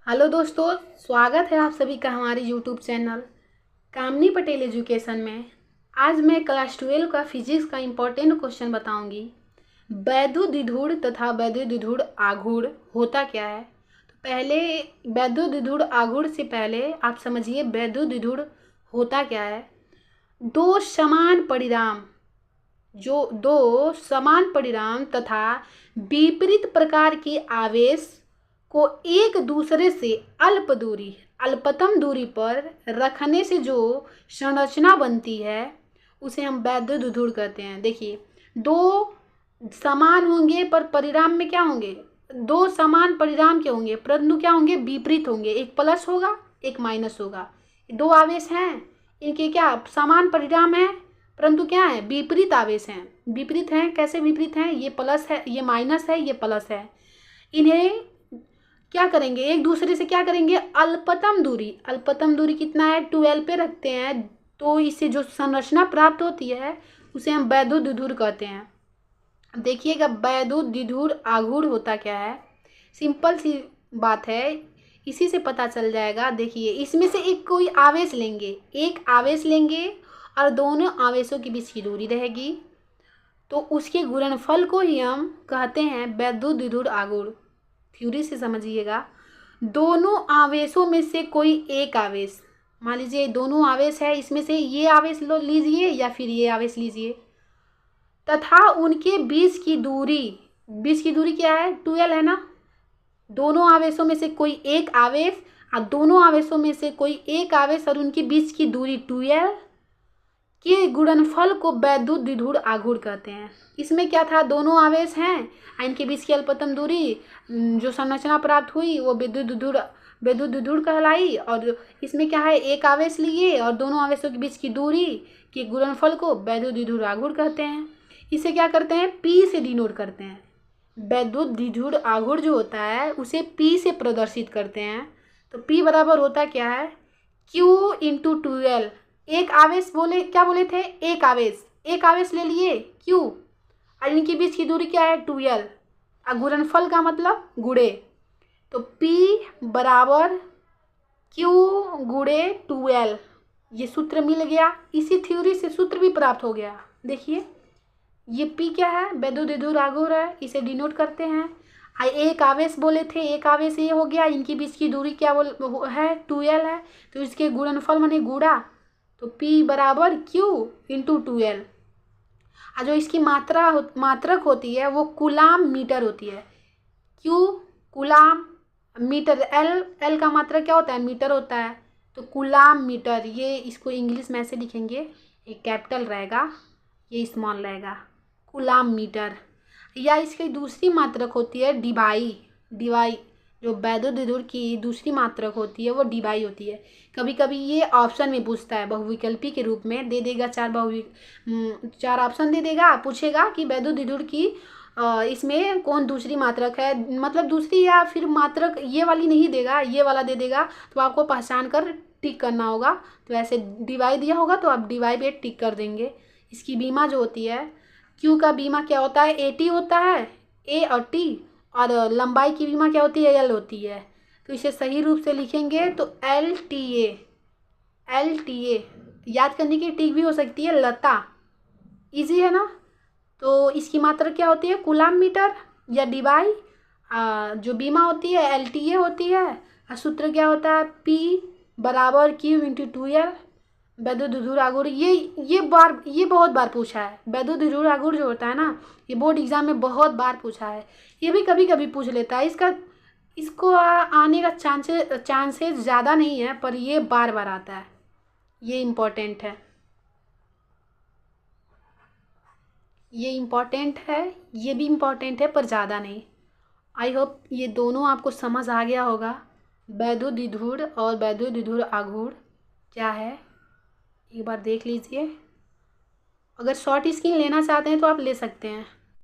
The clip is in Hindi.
हेलो दोस्तों, स्वागत है आप सभी का हमारे यूट्यूब चैनल कामनी पटेल एजुकेशन में। आज मैं क्लास 12 का फिजिक्स का इम्पोर्टेंट क्वेश्चन बताऊंगी। वैद्युतद्विध्रुव तथा वैद्युतद्विध्रुव आघूर्ण होता क्या है। तो पहले वैद्युतद्विध्रुव आघूर्ण से पहले आप समझिए वैद्युतद्विध्रुव होता क्या है। दो समान परिणाम तथा विपरीत प्रकार के आवेश को एक दूसरे से अल्पतम दूरी पर रखने से जो संरचना बनती है उसे हम वैद्युतद्विध्रुव कहते हैं। देखिए, दो समान होंगे पर परिणाम में क्या होंगे, दो समान परिणाम क्या होंगे, परंतु क्या होंगे, विपरीत होंगे। एक प्लस होगा, एक माइनस होगा। दो आवेश हैं, इनके क्या समान परिणाम है परंतु क्या है, विपरीत आवेश हैं। विपरीत हैं, कैसे विपरीत हैं, ये प्लस है, ये माइनस है, ये प्लस है। इन्हें क्या करेंगे, एक दूसरे से क्या करेंगे, अल्पतम दूरी कितना है, 12 पे रखते हैं। तो इससे जो संरचना प्राप्त होती है उसे हम वैद्युतद्विध्रुव कहते हैं। देखिएगा, वैद्युतद्विध्रुव आघूर्ण होता क्या है। सिंपल सी बात है, इसी से पता चल जाएगा। देखिए, इसमें से एक कोई आवेश लेंगे और दोनों आवेशों के बीच की दूरी रहेगी, तो उसके गुणनफल को ही हम कहते हैं वैद्युतद्विध्रुव आघूर्ण। थ्योरी से समझिएगा, दोनों आवेशों में से कोई एक आवेश, मान लीजिए दोनों आवेश है, इसमें से ये आवेश लो लीजिए या फिर ये आवेश लीजिए, तथा उनके बीच की दूरी क्या है, 12 है ना। दोनों आवेशों में से कोई एक आवेश और दोनों आवेशों में से कोई एक आवेश और उनके बीच की दूरी 12 के गुणनफल को वैद्युतद्विध्रुव आघूर्ण कहते हैं। इसमें क्या था, दोनों आवेश हैं, इनके बीच की अल्पतम दूरी जो संरचना प्राप्त हुई वो वैद्युतद्विध्रुव कहलाई। और इसमें क्या है, एक आवेश लिए और दोनों आवेशों के बीच की दूरी के गुणनफल को वैद्युतद्विध्रुव आघूर्ण कहते हैं। इसे क्या करते हैं, पी से डिनोट करते हैं। वैद्युतद्विध्रुव आघूर्ण जो होता है उसे पी से प्रदर्शित करते हैं। तो पी बराबर होता क्या है, Q इंटू 12। एक आवेश क्या बोले थे, एक आवेश ले लिए Q और इनके बीच की दूरी क्या है, 12। और गुणनफल का मतलब गुणे, तो P बराबर Q गुणे 12। ये सूत्र मिल गया। इसी थ्योरी से सूत्र भी प्राप्त हो गया। देखिए, ये P क्या है, वैद्युतद्विध्रुव आघूर्ण है, इसे डिनोट करते हैं। एक आवेश बोले थे, एक आवेश ये हो गया, इनके बीच की दूरी क्या है, 12 है, तो इसके गुणनफल माने गुणा, तो P बराबर Q इंटू 12। और जो इसकी मात्रक होती है वो कूलाम मीटर होती है। Q कूलाम मीटर, L का मात्रक क्या होता है, मीटर होता है, तो कूलाम मीटर। ये इसको इंग्लिश में ऐसे लिखेंगे, एक कैपिटल रहेगा, ये स्मॉल रहेगा, कूलाम मीटर। या इसकी दूसरी मात्रक होती है डिवाई। जो वैद्युतद्विध्रुव की दूसरी मात्रक होती है वो डिवाई होती है। कभी कभी ये ऑप्शन में पूछता है, बहुविकल्पी के रूप में दे देगा, चार ऑप्शन दे देगा, पूछेगा कि वैद्युतद्विध्रुव की इसमें कौन दूसरी मात्रक है, मतलब दूसरी या फिर मात्रक ये वाली नहीं देगा, ये वाला दे देगा, तो आपको पहचान कर टिक करना होगा। तो ऐसे डिवाई दिया होगा तो आप डिवाई पे टिक कर देंगे। इसकी बीमा जो होती है, क्यू का बीमा क्या होता है, AT होता है, A और T, और लंबाई की बीमा क्या होती है, L होती है। तो इसे सही रूप से लिखेंगे तो LTA। याद करने की ट्रिक भी हो सकती है, लता, इजी है ना। तो इसकी मात्रा क्या होती है, कूलाम मीटर या डिवाई। जो बीमा होती है LTA होती है, और सूत्र क्या होता है, P बराबर Q इंटू 12। वैद्युतद्विध्रुव आघूर्ण ये बहुत बार पूछा है। वैद्युतद्विध्रुव आघूर्ण जो होता है ना, ये बोर्ड एग्जाम में बहुत बार पूछा है। ये भी कभी कभी पूछ लेता है, इसको आने का चांसेस ज़्यादा नहीं है, पर ये बार बार आता है। ये इम्पोर्टेंट है, ये भी इम्पोर्टेंट है पर ज़्यादा नहीं। आई होप ये दोनों आपको समझ आ गया होगा, वैद्युतद्विध्रुव और वैद्युतद्विध्रुव आघूर्ण क्या है, एक बार देख लीजिए। अगर शॉर्ट स्क्रीन लेना चाहते हैं तो आप ले सकते हैं।